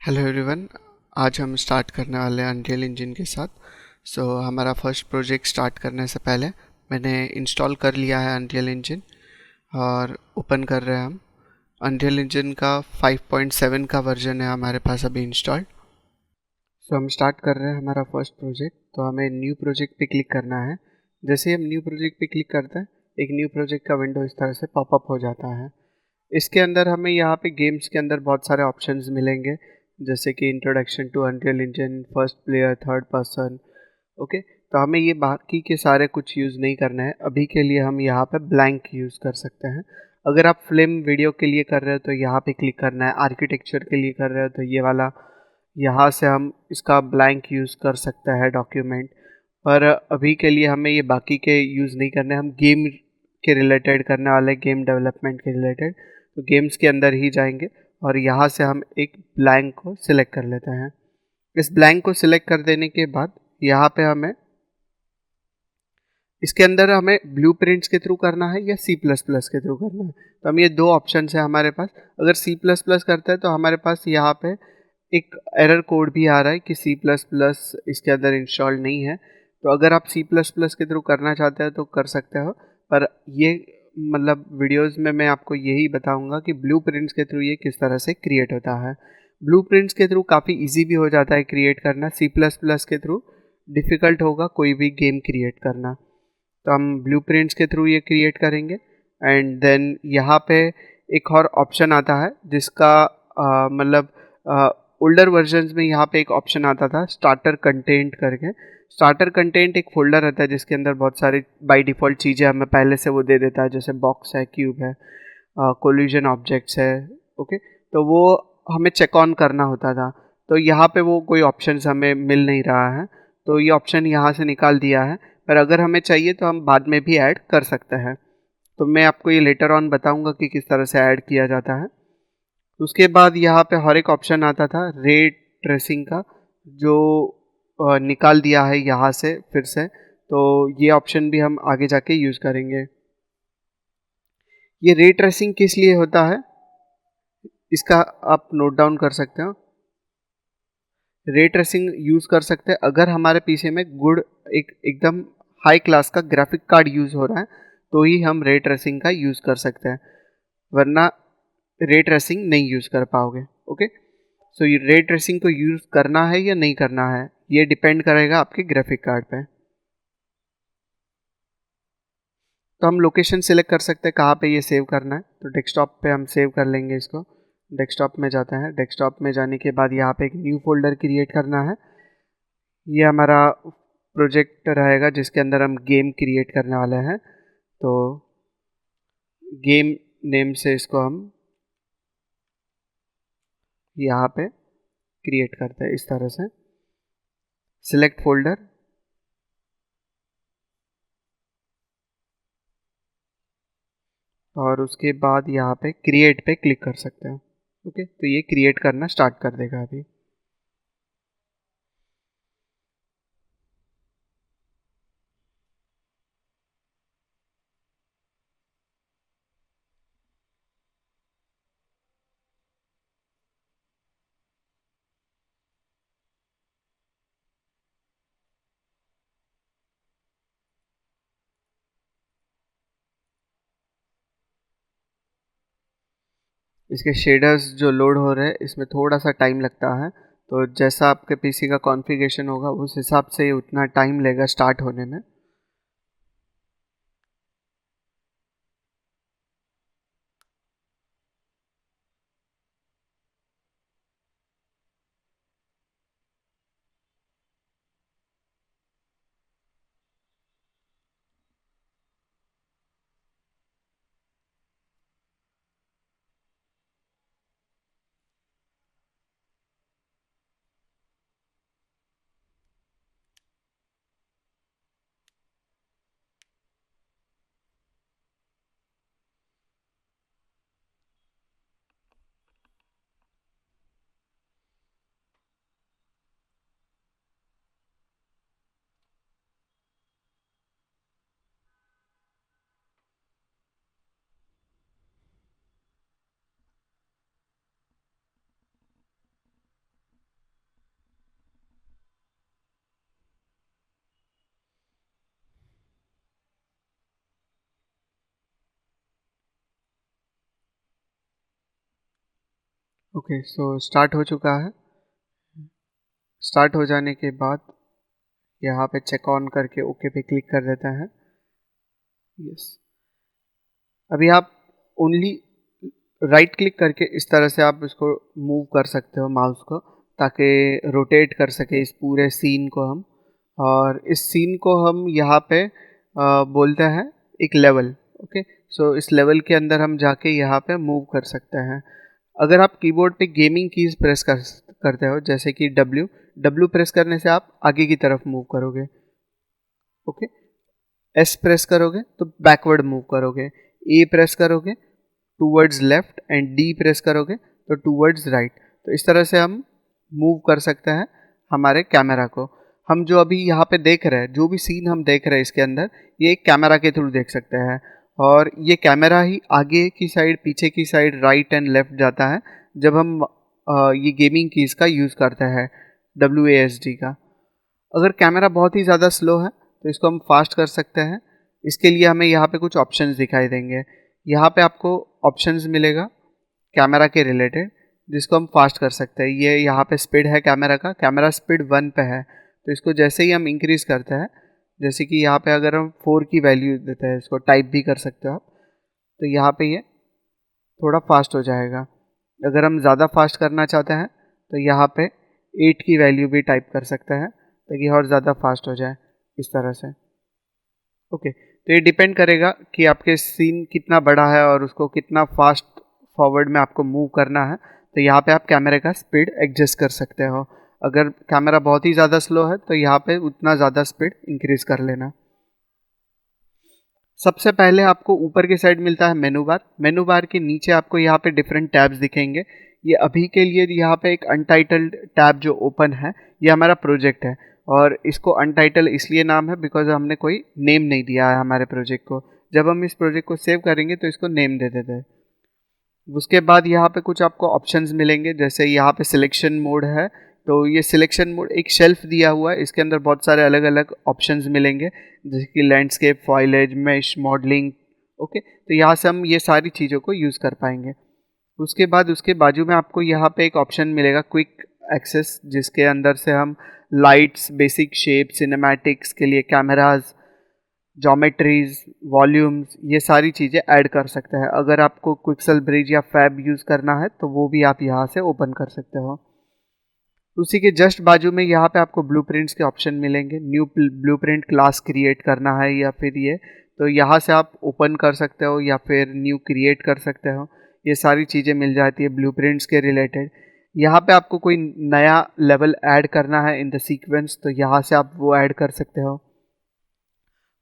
Hello everyone. आज हम start करने वाले हैं अनरियल इंजन के साथ। हमारा फर्स्ट प्रोजेक्ट स्टार्ट करने से पहले मैंने इंस्टॉल कर लिया है अनरियल इंजन और ओपन कर रहे हैं हम। अनरियल इंजन का 5.7 का वर्जन है हमारे पास अभी इंस्टॉल्ड। हम स्टार्ट कर रहे हैं हमारा फर्स्ट प्रोजेक्ट। तो हमें न्यू प्रोजेक्ट पे क्लिक करना है। जैसे ही हम न्यू प्रोजेक्ट पे क्लिक करते हैं एक न्यू प्रोजेक्ट का विंडो इस तरह से पॉपअप हो जाता है। इसके अंदर हमें यहाँ पे गेम्स के अंदर बहुत सारे ऑप्शंस मिलेंगे, जैसे कि introduction to Unreal Engine, first player, third person. Okay, तो हमें ये बाकी के सारे कुछ यूज़ नहीं करना है। अभी के लिए हम यहाँ पे ब्लैंक यूज़ कर सकते हैं। अगर आप फिल्म वीडियो के लिए कर रहे हो तो यहाँ पे क्लिक करना है। आर्किटेक्चर के लिए कर रहे हो तो ये वाला, यहाँ से हम इसका ब्लैंक यूज़ कर सकते हैं डॉक्यूमेंट। पर अभी के लिए हमें ये बाकी के यूज़ नहीं करने, हम गेम के रिलेटेड करने वाले, गेम डेवलपमेंट के रिलेटेड। तो गेम्स के अंदर ही जाएंगे और यहाँ से हम एक ब्लैंक को सिलेक्ट कर लेते हैं। इस ब्लैंक को सिलेक्ट कर देने के बाद यहाँ पे हमें इसके अंदर हमें ब्लूप्रिंट्स के थ्रू करना है या सी प्लस प्लस के थ्रू करना है। तो हम ये दो ऑप्शन है हमारे पास। अगर सी प्लस प्लस करते हैं तो हमारे पास यहाँ पे एक एरर कोड भी आ रहा है कि सी प्लस प्लस इसके अंदर इंस्टॉल नहीं है। तो अगर आप सी प्लस प्लस के थ्रू करना चाहते हैं तो कर सकते हो। पर ये मतलब वीडियोस में मैं आपको यही बताऊंगा कि ब्लूप्रिंट्स के थ्रू ये किस तरह से क्रिएट होता है। ब्लूप्रिंट्स के थ्रू काफ़ी इजी भी हो जाता है क्रिएट करना। सी प्लस प्लस के थ्रू डिफ़िकल्ट होगा कोई भी गेम क्रिएट करना। तो हम ब्लूप्रिंट्स के थ्रू ये क्रिएट करेंगे। एंड देन यहाँ पे एक और ऑप्शन आता है जिसका मतलब ओल्डर वर्जन्स में यहाँ पे एक ऑप्शन आता था स्टार्टर कंटेंट करके। स्टार्टर कंटेंट एक फोल्डर रहता है जिसके अंदर बहुत सारी बाय डिफ़ॉल्ट चीज़ें हमें पहले से वो दे देता है, जैसे बॉक्स है, क्यूब है, कोल्यूजन ऑब्जेक्ट्स है। ओके, तो वो हमें चेक ऑन करना होता था। तो यहाँ पे वो कोई ऑप्शंस हमें मिल नहीं रहा है, तो ये ऑप्शन यहाँ से निकाल दिया है। पर अगर हमें चाहिए तो हम बाद में भी ऐड कर सकते हैं। तो मैं आपको ये लेटर ऑन बताऊंगा कि किस तरह से ऐड किया जाता है। उसके बाद यहाँ पे हर एक ऑप्शन आता था रे ट्रेसिंग का, जो निकाल दिया है यहाँ से फिर से। तो ये ऑप्शन भी हम आगे जाके यूज़ करेंगे। ये रे ट्रेसिंग किस लिए होता है इसका आप नोट डाउन कर सकते हो। रे ट्रेसिंग यूज़ कर सकते हैं अगर हमारे पीछे में गुड एक एकदम हाई क्लास का ग्राफिक कार्ड यूज़ हो रहा है, तो ही हम रे ट्रेसिंग का यूज़ कर सकते हैं, वरना रे ट्रेसिंग नहीं यूज़ कर पाओगे। ओके, सो ये रे ट्रेसिंग को यूज़ करना है या नहीं करना है ये डिपेंड करेगा आपके ग्राफिक कार्ड पे। तो हम लोकेशन सिलेक्ट कर सकते हैं कहाँ पे ये सेव करना है। तो डेस्कटॉप पे हम सेव कर लेंगे इसको। डेस्कटॉप में जाते हैं। डेस्कटॉप में जाने के बाद यहाँ पे एक न्यू फोल्डर क्रिएट करना है। ये हमारा प्रोजेक्ट रहेगा जिसके अंदर हम गेम क्रिएट करने वाले हैं। तो गेम नेम से इसको हम यहाँ पे क्रिएट करते हैं इस तरह से। सिलेक्ट फोल्डर और उसके बाद यहाँ पे क्रिएट पे क्लिक कर सकते हैं। ओके, तो ये क्रिएट करना स्टार्ट कर देगा अभी। इसके शेडर्स जो लोड हो रहे हैं इसमें थोड़ा सा टाइम लगता है। तो जैसा आपके पीसी का कॉन्फ़िगरेशन होगा उस हिसाब से उतना टाइम लेगा स्टार्ट होने में। ओके, सो स्टार्ट हो चुका है। स्टार्ट हो जाने के बाद यहाँ पे चेक ऑन करके ओके पे क्लिक कर देते हैं। यस, अभी आप ओनली राइट क्लिक करके इस तरह से आप इसको मूव कर सकते हो माउस को, ताकि रोटेट कर सके इस पूरे सीन को हम। और इस सीन को हम यहाँ पे बोलते हैं एक लेवल। ओके, सो इस लेवल के अंदर हम जाके यहाँ पे मूव कर सकते हैं। अगर आप कीबोर्ड पे गेमिंग कीज प्रेस करते हो, जैसे कि डब्ल्यू प्रेस करने से आप आगे की तरफ मूव करोगे। ओके, एस प्रेस करोगे तो बैकवर्ड मूव करोगे, ए प्रेस करोगे towards left and D press करोगे तो टूवर्ड्स राइट। तो इस तरह से हम मूव कर सकते हैं हमारे कैमरा को। हम जो अभी यहाँ पे देख रहे हैं, जो भी सीन हम देख रहे हैं इसके अंदर, ये एक कैमरा के थ्रू देख सकते हैं। और ये कैमरा ही आगे की साइड, पीछे की साइड, राइट एंड लेफ्ट जाता है जब हम ये गेमिंग कीज़ का यूज़ करते हैं, WASD का। अगर कैमरा बहुत ही ज़्यादा स्लो है तो इसको हम फास्ट कर सकते हैं। इसके लिए हमें यहाँ पे कुछ ऑप्शंस दिखाई देंगे। यहाँ पे आपको ऑप्शंस मिलेगा कैमरा के रिलेटेड, जिसको हम फास्ट कर सकते हैं। ये यहाँ पे स्पीड है कैमरा का, कैमरा स्पीड 1 पे है, तो इसको जैसे ही हम इंक्रीज़ करते हैं, जैसे कि यहाँ पे अगर हम 4 की वैल्यू देते हैं, इसको टाइप भी कर सकते हो आप, तो यहाँ पे ये थोड़ा फास्ट हो जाएगा। अगर हम ज़्यादा फास्ट करना चाहते हैं तो यहाँ पे 8 की वैल्यू भी टाइप कर सकते हैं, ताकि और ज़्यादा फास्ट हो जाए इस तरह से। ओके, तो ये डिपेंड करेगा कि आपके सीन कितना बड़ा है और उसको कितना फास्ट फॉरवर्ड में आपको मूव करना है। तो यहाँ पे आप कैमरे का स्पीड एडजस्ट कर सकते हो। अगर कैमरा बहुत ही ज़्यादा स्लो है तो यहाँ पे उतना ज़्यादा स्पीड इंक्रीज़ कर लेना। सबसे पहले आपको ऊपर की साइड मिलता है मेनू बार। मेनू बार के नीचे आपको यहाँ पे डिफरेंट टैब्स दिखेंगे। ये अभी के लिए यहाँ पे एक अनटाइटल्ड टैब जो ओपन है, ये हमारा प्रोजेक्ट है, और इसको अनटाइटल इसलिए नाम है बिकॉज हमने कोई नेम नहीं दिया है हमारे प्रोजेक्ट को। जब हम इस प्रोजेक्ट को सेव करेंगे तो इसको नेम दे देते हैं। उसके बाद यहाँ पे कुछ आपको ऑप्शंस मिलेंगे, जैसे यहाँ पे सिलेक्शन मोड है। तो ये सिलेक्शन मोड एक शेल्फ दिया हुआ है, इसके अंदर बहुत सारे अलग अलग ऑप्शंस मिलेंगे, जैसे कि लैंडस्केप, फॉइलेज, मेश, मॉडलिंग। ओके, तो यहाँ से हम ये सारी चीज़ों को यूज़ कर पाएंगे। उसके बाद उसके बाजू में आपको यहाँ पे एक ऑप्शन मिलेगा क्विक एक्सेस, जिसके अंदर से हम लाइट्स, बेसिक शेप, सिनेमैटिक्स के लिए कैमराज, ज्योमेट्रीज, वॉल्यूम्स, ये सारी चीज़ें ऐड कर सकते हैं। अगर आपको क्विक्सेल ब्रिज या फैब यूज़ करना है तो वो भी आप यहाँ से ओपन कर सकते हो। उसी के जस्ट बाजू में यहाँ पे आपको ब्लूप्रिंट्स के ऑप्शन मिलेंगे। न्यू ब्लूप्रिंट क्लास क्रिएट करना है या फिर ये, तो यहाँ से आप ओपन कर सकते हो या फिर न्यू क्रिएट कर सकते हो। ये सारी चीज़ें मिल जाती है ब्लूप्रिंट्स के रिलेटेड। यहाँ पे आपको कोई नया लेवल ऐड करना है इन द सीक्वेंस, तो यहाँ से आप वो ऐड कर सकते हो।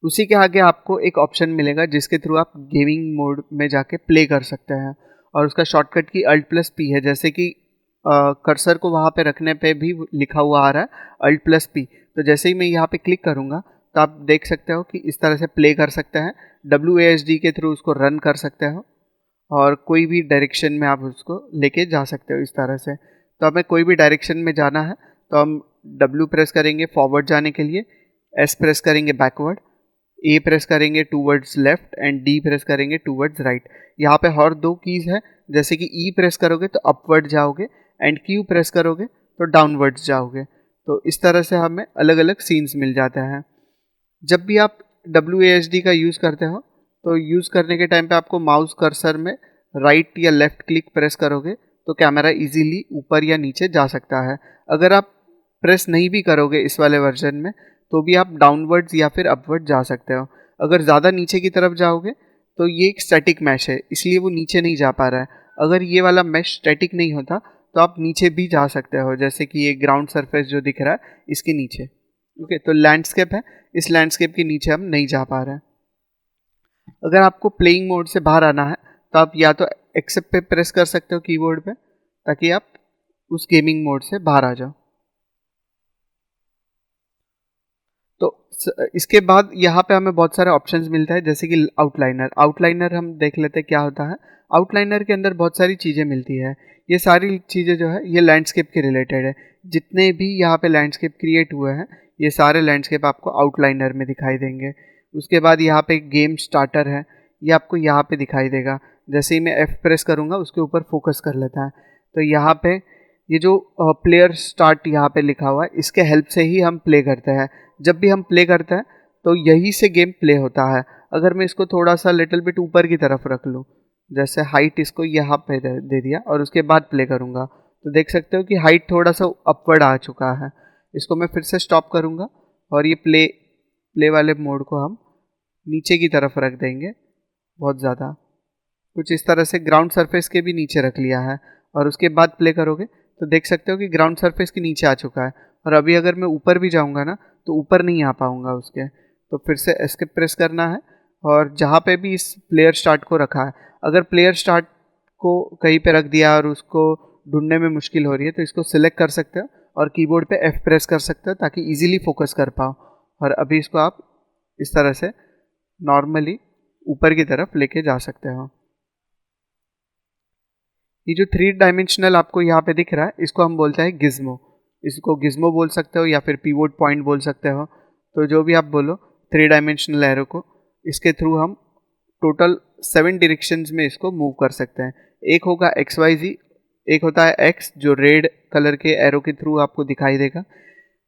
उसी के आगे आपको एक ऑप्शन मिलेगा जिसके थ्रू आप गेमिंग मोड में जाके प्ले कर सकते हैं, और उसका शॉर्टकट की Alt+P है। जैसे कि कर्सर को वहाँ पे रखने पे भी लिखा हुआ आ रहा है Alt+P। तो जैसे ही मैं यहाँ पे क्लिक करूँगा तो आप देख सकते हो कि इस तरह से प्ले कर सकते हैं। WASD के थ्रू उसको रन कर सकते हो और कोई भी डायरेक्शन में आप उसको लेके जा सकते हो इस तरह से। तो हमें कोई भी डायरेक्शन में जाना है तो हम W प्रेस करेंगे फॉरवर्ड जाने के लिए, S प्रेस करेंगे बैकवर्ड, ए प्रेस करेंगे towards left and D press करेंगे टूवर्ड्स राइट। यहाँ पे और दो कीज़ है, जैसे कि ई प्रेस करोगे तो अपवर्ड जाओगे एंड क्यू प्रेस करोगे तो डाउनवर्ड्स जाओगे। तो इस तरह से हमें अलग अलग सीन्स मिल जाते हैं। जब भी आप WASD का यूज़ करते हो तो यूज़ करने के टाइम पे आपको माउस कर्सर में राइट या लेफ़्ट क्लिक प्रेस करोगे तो कैमरा इजीली ऊपर या नीचे जा सकता है। अगर आप प्रेस नहीं भी करोगे इस वाले वर्जन में तो भी आप डाउनवर्ड्स या फिर अपवर्ड जा सकते हो। अगर ज़्यादा नीचे की तरफ जाओगे तो ये एक स्टैटिक मैश है, इसलिए वो नीचे नहीं जा पा रहा है। अगर ये वाला मैश स्टैटिक नहीं होता तो आप नीचे भी जा सकते हो, जैसे कि ये ग्राउंड सरफेस जो दिख रहा है इसके नीचे। ओके, तो लैंडस्केप है, इस लैंडस्केप के नीचे हम नहीं जा पा रहे हैं। अगर आपको प्लेइंग मोड से बाहर आना है तो आप या तो एक्सेप्ट पे प्रेस कर सकते हो कीबोर्ड पे, ताकि आप उस गेमिंग मोड से बाहर आ जाओ। तो इसके बाद यहाँ पे हमें बहुत सारे ऑप्शंस मिलता है, जैसे कि आउटलाइनर हम देख लेते हैं क्या होता है। आउटलाइनर के अंदर बहुत सारी चीज़ें मिलती है। ये सारी चीज़ें जो है ये लैंडस्केप के रिलेटेड है। जितने भी यहाँ पे लैंडस्केप क्रिएट हुए हैं ये सारे लैंडस्केप आपको आउटलाइनर में दिखाई देंगे। उसके बाद यहाँ पे गेम स्टार्टर है, ये आपको यहाँ पे दिखाई देगा। जैसे ही मैं F प्रेस करूँगा उसके ऊपर फोकस कर लेता है। तो यहाँ पे ये जो प्लेयर स्टार्ट यहाँ पे लिखा हुआ है, इसके हेल्प से ही हम प्ले करते हैं। जब भी हम प्ले करते हैं तो यही से गेम प्ले होता है। अगर मैं इसको थोड़ा सा लिटिल बिट ऊपर की तरफ रख लूँ, जैसे हाइट इसको यहाँ पे दे दिया और उसके बाद प्ले करूँगा, तो देख सकते हो कि हाइट थोड़ा सा अपवर्ड आ चुका है। इसको मैं फिर से स्टॉप करूँगा और ये प्ले वाले मोड को हम नीचे की तरफ रख देंगे, बहुत ज़्यादा, कुछ इस तरह से ग्राउंड सरफेस के भी नीचे रख लिया है। और उसके बाद प्ले करोगे तो देख सकते हो कि ग्राउंड सरफेस के नीचे आ चुका है। और अभी अगर मैं ऊपर भी जाऊंगा ना तो ऊपर नहीं आ पाऊंगा उसके, तो फिर से एस्केप प्रेस करना है। और जहाँ पे भी इस प्लेयर स्टार्ट को रखा है, अगर प्लेयर स्टार्ट को कहीं पे रख दिया और उसको ढूंढने में मुश्किल हो रही है तो इसको सिलेक्ट कर सकते हो और कीबोर्ड पे F प्रेस कर सकते हो ताकि इजीली फोकस कर पाओ। और अभी इसको आप इस तरह से नॉर्मली ऊपर की तरफ लेके जा सकते हो। ये जो 3 डायमेंशनल आपको यहाँ पे दिख रहा है, इसको हम बोलते हैं गिज्मो। इसको गिज्मो बोल सकते हो या फिर पिवोट पॉइंट बोल सकते हो, तो जो भी आप बोलो 3 डायमेंशनल एरो को, इसके थ्रू हम टोटल 7 डायरेक्शंस में इसको मूव कर सकते हैं। एक होगा XYZ, एक होता है X जो रेड कलर के एरो के थ्रू आपको दिखाई देगा।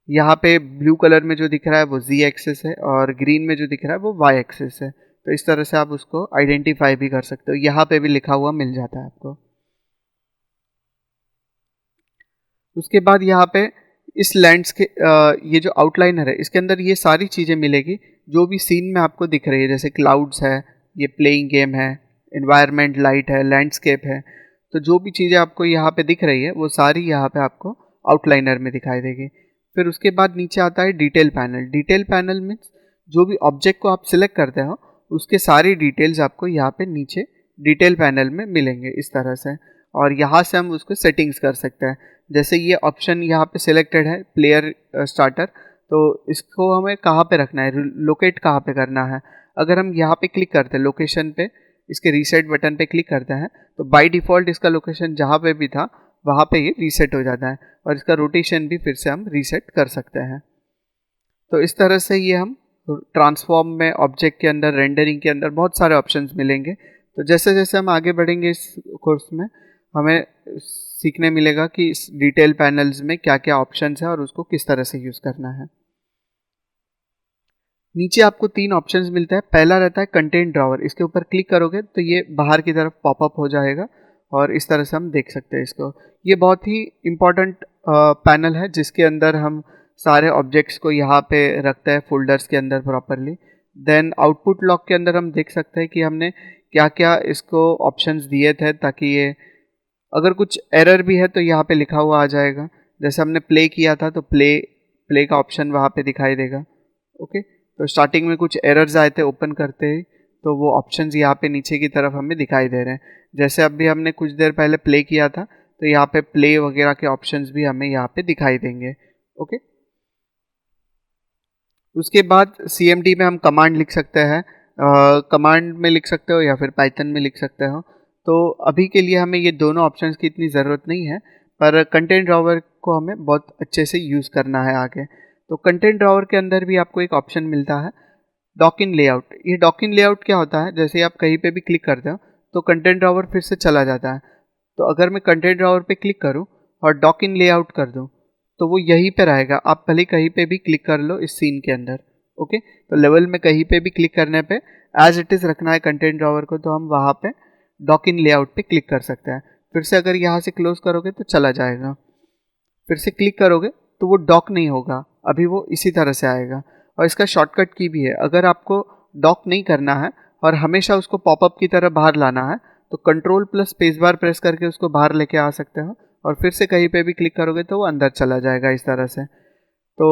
यहाँ पे ब्लू कलर में जो दिख रहा है वो Z एक्सिस है और ग्रीन में जो दिख रहा है वो Y एक्सिस है। तो इस तरह से आप उसको आइडेंटिफाई भी कर सकते हो, यहाँ पे भी लिखा हुआ मिल जाता है आपको। उसके बाद यहाँ पे इस लैंड्स के ये जो आउटलाइनर है इसके अंदर ये सारी चीज़ें मिलेगी जो भी सीन में आपको दिख रही है, जैसे क्लाउड्स है, ये प्लेइंग गेम है, एनवायरनमेंट, लाइट है, लैंडस्केप है। तो जो भी चीज़ें आपको यहाँ पे दिख रही है वो सारी यहाँ पे आपको आउटलाइनर में दिखाई देगी। फिर उसके बाद नीचे आता है detail panel. Detail panel means जो भी ऑब्जेक्ट को आप सिलेक्ट करते हो उसके सारी डिटेल्स आपको यहाँ पे नीचे डिटेल पैनल में मिलेंगे इस तरह से। और यहाँ से हम उसको सेटिंग्स कर सकते हैं। जैसे ये ऑप्शन यहाँ पे सिलेक्टेड है प्लेयर स्टार्टर, तो इसको हमें कहाँ पे रखना है, लोकेट कहाँ पे करना है। अगर हम यहाँ पे क्लिक करते हैं लोकेशन पे, इसके रीसेट बटन पे क्लिक करते हैं तो बाय डिफ़ॉल्ट इसका लोकेशन जहाँ पे भी था वहाँ पे ये रीसेट हो जाता है और इसका रोटेशन भी फिर से हम रीसेट कर सकते हैं। तो इस तरह से ये हम ट्रांसफॉर्म में, ऑब्जेक्ट के अंदर, रेंडरिंग के अंदर बहुत सारे ऑप्शंस मिलेंगे। तो जैसे जैसे हम आगे बढ़ेंगे इस कोर्स में हमें सीखने मिलेगा कि इस डिटेल पैनल्स में क्या क्या ऑप्शंस हैं और उसको किस तरह से यूज़ करना है। नीचे आपको 3 ऑप्शंस मिलते हैं। पहला रहता है कंटेंट ड्रॉवर, इसके ऊपर क्लिक करोगे तो ये बाहर की तरफ पॉपअप हो जाएगा और इस तरह से हम देख सकते हैं इसको। ये बहुत ही इम्पॉर्टेंट पैनल है जिसके अंदर हम सारे ऑब्जेक्ट्स को यहाँ पे रखते हैं फोल्डर्स के अंदर प्रॉपरली। देन आउटपुट लॉग के अंदर हम देख सकते हैं कि हमने क्या क्या इसको ऑप्शंस दिए थे, ताकि ये अगर कुछ एरर भी है तो यहाँ पे लिखा हुआ आ जाएगा। जैसे हमने प्ले किया था तो प्ले का ऑप्शन वहाँ पे दिखाई देगा। ओके, तो स्टार्टिंग में कुछ एरर्स आए थे ओपन करते ही, तो वो ऑप्शंस यहाँ पे नीचे की तरफ हमें दिखाई दे रहे हैं। जैसे अभी हमने कुछ देर पहले प्ले किया था तो यहाँ पे प्ले वगैरह के ऑप्शंस भी हमें यहाँ पे दिखाई देंगे। ओके, उसके बाद CMD में हम कमांड लिख सकते हैं, कमांड में लिख सकते हो या फिर पाइथन में लिख सकते हो। तो अभी के लिए हमें ये दोनों ऑप्शंस की इतनी ज़रूरत नहीं है, पर कंटेंट ड्रॉवर को हमें बहुत अच्छे से यूज़ करना है आगे। तो कंटेंट ड्रॉवर के अंदर भी आपको एक ऑप्शन मिलता है डॉक इन लेआउट। ये डॉक इन लेआउट क्या होता है, जैसे आप कहीं पे भी क्लिक करते हो तो कंटेंट ड्रॉवर फिर से चला जाता है। तो अगर मैं कंटेंट ड्रॉवर पे क्लिक करूँ और डॉक इन लेआउट कर दूँ तो वो यहीं पे रहेगा। आप भले कहीं पे भी क्लिक कर लो इस सीन के अंदर। ओके, तो लेवल में कहीं पे भी क्लिक करने पे एज इट इज़ रखना है कंटेंट ड्रॉवर को, तो हम वहाँ पे डॉक इन लेआउट पे क्लिक कर सकते हैं। फिर से अगर यहाँ से क्लोज करोगे तो चला जाएगा, फिर से क्लिक करोगे तो वो डॉक नहीं होगा, अभी वो इसी तरह से आएगा। और इसका शॉर्टकट की भी है, अगर आपको डॉक नहीं करना है और हमेशा उसको पॉपअप की तरह बाहर लाना है तो control plus space bar press करके उसको बाहर लेके आ सकते हो और फिर से कहीं पे भी क्लिक करोगे तो वो अंदर चला जाएगा इस तरह से। तो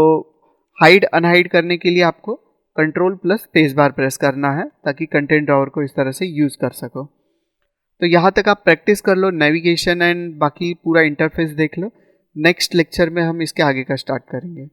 हाइड अनहाइड करने के लिए आपको control plus space bar press करना है ताकि कंटेंट ड्रॉवर को इस तरह से यूज़ कर सको। तो यहाँ तक आप प्रैक्टिस कर लो, नेविगेशन एंड बाकी पूरा इंटरफेस देख लो। नेक्स्ट लेक्चर में हम इसके आगे का स्टार्ट करेंगे।